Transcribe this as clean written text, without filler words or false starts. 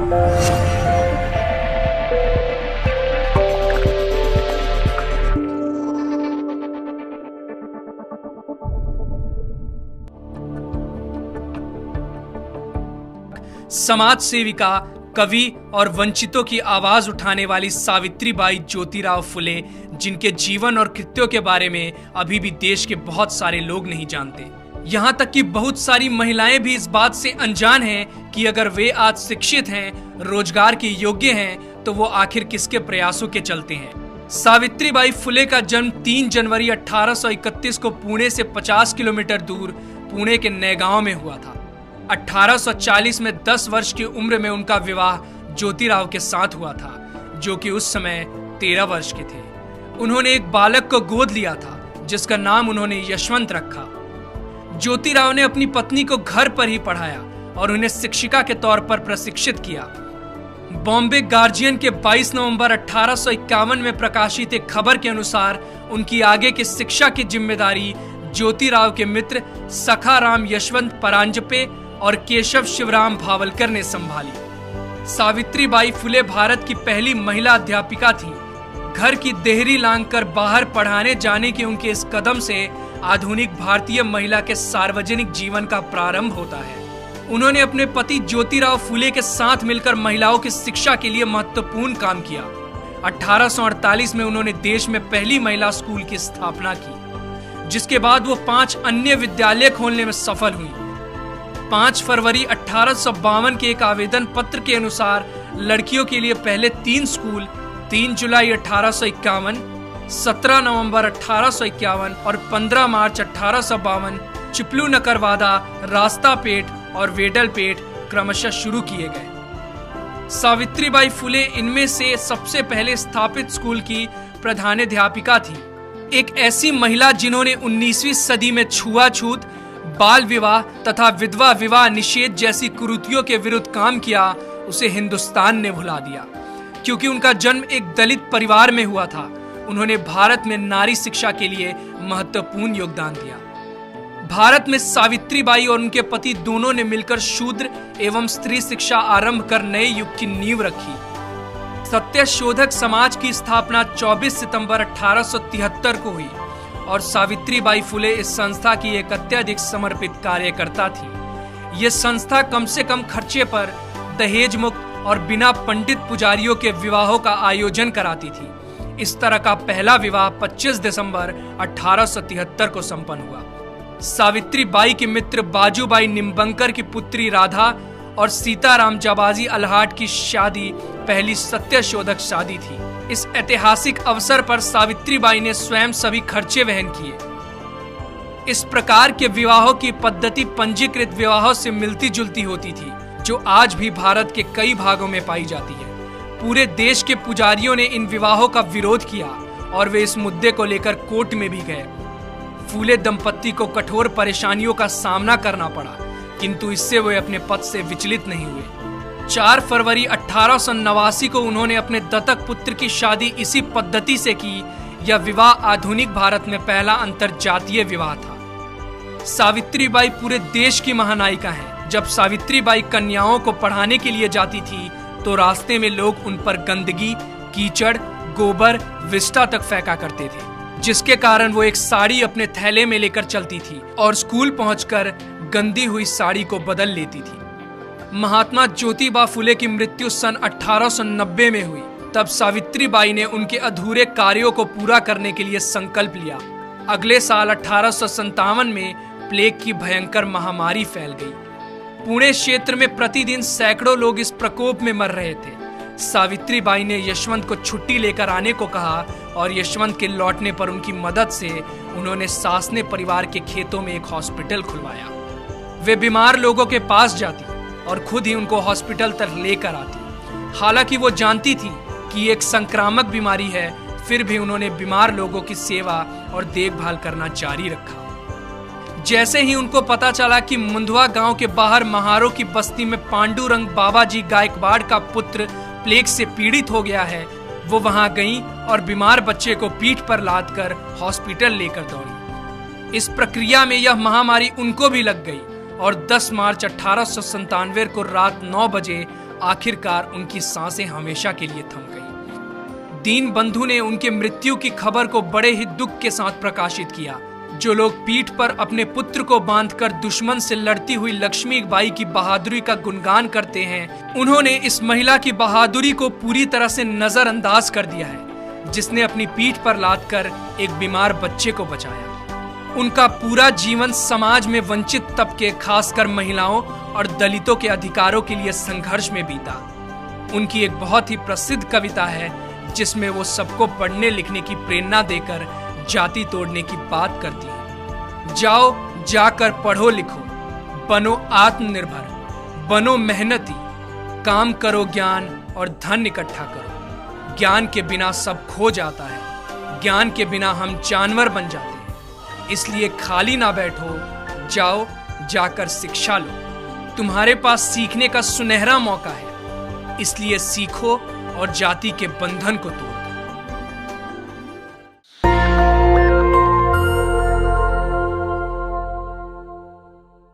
समाज सेविका, कवि और वंचितों की आवाज उठाने वाली सावित्रीबाई ज्योतिराव फुले, जिनके जीवन और कृत्यों के बारे में अभी भी देश के बहुत सारे लोग नहीं जानते। यहाँ तक कि बहुत सारी महिलाएं भी इस बात से अनजान हैं कि अगर वे आज शिक्षित हैं, रोजगार के योग्य हैं, तो वो आखिर किसके प्रयासों के चलते हैं। सावित्रीबाई फुले का जन्म 3 जनवरी 1831 को पुणे से 50 किलोमीटर दूर पुणे के नैगांव में हुआ था। 1840 में 10 वर्ष की उम्र में उनका विवाह ज्योतिराव के साथ हुआ था, जो कि उस समय 13 वर्ष के थे। उन्होंने एक बालक को गोद लिया था, जिसका नाम उन्होंने यशवंत रखा। ज्योतिराव ने अपनी पत्नी को घर पर ही पढ़ाया और उन्हें शिक्षिका के तौर पर प्रशिक्षित किया। बॉम्बे गार्जियन के 22 नवंबर 1851 में प्रकाशित एक खबर के अनुसार उनकी आगे की शिक्षा की जिम्मेदारी ज्योतिराव के मित्र सखाराम यशवंत परांजपे और केशव शिवराम भावलकर ने संभाली। सावित्रीबाई फुले भारत की पहली महिला अध्यापिका थी। घर की देहरी लांघकर बाहर पढ़ाने जाने के उनके इस कदम से आधुनिक भारतीय महिला के सार्वजनिक जीवन का प्रारंभ होता है। उन्होंने अपने पति ज्योतिराव फुले के साथ मिलकर महिलाओं की शिक्षा के लिए महत्वपूर्ण काम किया। 1848 में उन्होंने देश में पहली महिला स्कूल की स्थापना की, जिसके बाद वो 5 अन्य विद्यालय खोलने में सफल हुई। 5 फरवरी 1852 के एक आवेदन पत्र के अनुसार लड़कियों के लिए पहले 3 स्कूल 3 जुलाई 1851, 17 नवंबर 1851 और 15 मार्च 1852 चिपलू नकरवादा, रास्तापेट और वेडलपेट क्रमशः शुरू किए गए। सावित्रीबाई फुले इनमें से सबसे पहले स्थापित स्कूल की प्रधानाध्यापिका थी। एक ऐसी महिला जिन्होंने 19वीं सदी में छुआछूत, बाल विवाह तथा विधवा विवाह निषेध जैसी कुरीतियों के विरुद्ध काम किया, उसे हिंदुस्तान ने भुला दिया। क्योंकि उनका जन्म एक दलित परिवार में हुआ था, उन्होंने भारत में नारी शिक्षा के लिए महत्वपूर्ण योगदान दिया। भारत में सावित्रीबाई और उनके पति दोनों ने मिलकर शूद्र एवं स्त्री शिक्षा आरंभ कर नए युग की नींव रखी। सत्यशोधक समाज की स्थापना 24 सितंबर 1873 को हुई और सावित्रीबाई फुले इस संस्था की एक अत्यधिक समर्पित कार्यकर्ता थी। ये संस्था कम से कम खर्चे पर दहेज मुक्त और बिना पंडित पुजारियों के विवाहों का आयोजन कराती थी। इस तरह का पहला विवाह 25 दिसंबर 1873 को संपन्न हुआ। सावित्रीबाई के मित्र बाजूबाई निम्बंकर की पुत्री राधा और सीताराम जाबाजी अल्हाट की शादी पहली सत्यशोधक शादी थी। इस ऐतिहासिक अवसर पर सावित्रीबाई ने स्वयं सभी खर्चे वहन किए। इस प्रकार के विवाहों की पद्धति पंजीकृत विवाहों से मिलती जुलती होती थी, जो आज भी भारत के कई भागों में पाई जाती है। पूरे देश के पुजारियों ने इन विवाहों का विरोध किया और वे इस मुद्दे को लेकर कोर्ट में भी गए। फूले दंपत्ति को कठोर परेशानियों का सामना करना पड़ा, किंतु इससे वे अपने पद से विचलित नहीं हुए। 4 फरवरी 1889 को उन्होंने अपने दत्तक पुत्र की शादी इसी पद्धति से की। यह विवाह आधुनिक भारत में पहला अंतरजातीय विवाह था। सावित्रीबाई पूरे देश की महानायिका हैं। जब सावित्रीबाई कन्याओं को पढ़ाने के लिए जाती थी, तो रास्ते में लोग उन पर गंदगी, कीचड़, गोबर, विष्ठा तक फेंका करते थे, जिसके कारण वो एक साड़ी अपने थैले में लेकर चलती थी और स्कूल पहुंचकर गंदी हुई साड़ी को बदल लेती थी। महात्मा ज्योतिबा फुले की मृत्यु सन 1890 में हुई। तब सावित्रीबाई ने उनके अधूरे कार्यों को पूरा करने के लिए संकल्प लिया। अगले साल 1857 में प्लेग की भयंकर महामारी फैल गई। पुणे क्षेत्र में प्रतिदिन सैकड़ों लोग इस प्रकोप में मर रहे थे। सावित्रीबाई ने यशवंत को छुट्टी लेकर आने को कहा और यशवंत के लौटने पर उनकी मदद से उन्होंने सासने परिवार के खेतों में एक हॉस्पिटल खुलवाया। वे बीमार लोगों के पास जाती और खुद ही उनको हॉस्पिटल तक लेकर आती। हालांकि वो जानती थी कि एक संक्रामक बीमारी है, फिर भी उन्होंने बीमार लोगों की सेवा और देखभाल करना जारी रखा। जैसे ही उनको पता चला कि मुंधवा गांव के बाहर महारों की बस्ती में पांडुरंग बाबाजी गायकवाड़ का पुत्र प्लेग से पीड़ित हो गया है, वो वहां गईं और बीमार बच्चे को पीठ पर लादकर हॉस्पिटल लेकर दौड़ी। इस प्रक्रिया में यह महामारी उनको भी लग गई और 10 मार्च 1897 को रात 9 बजे आखिरकार उनकी सांसें हमेशा के लिए थम गई। दीनबंधु ने उनके मृत्यु की खबर को बड़े ही दुख के साथ प्रकाशित किया। जो लोग पीठ पर अपने पुत्र को बांधकर दुश्मन से लड़ती हुई लक्ष्मीबाई की बहादुरी का गुणगान करते हैं, उन्होंने इस महिला की बहादुरी को पूरी तरह से नजरअंदाज कर दिया है, जिसने अपनी पीठ पर लादकर एक बीमार बच्चे को बचाया। उनका पूरा जीवन समाज में वंचित तबके, खासकर महिलाओं और दलितों के अधिकारों के लिए संघर्ष में बीता। उनकी एक बहुत ही प्रसिद्ध कविता है जिसमें वो सबको पढ़ने लिखने की प्रेरणा देकर जाति तोड़ने की बात करती है। जाओ, जाकर पढ़ो लिखो, बनो आत्मनिर्भर, बनो मेहनती, काम करो ज्ञान और धन इकट्ठा करो। ज्ञान के बिना सब खो जाता है, ज्ञान के बिना हम जानवर बन जाते हैं। इसलिए खाली ना बैठो, जाओ जाकर शिक्षा लो। तुम्हारे पास सीखने का सुनहरा मौका है, इसलिए सीखो और जाति के बंधन को तोड़ो।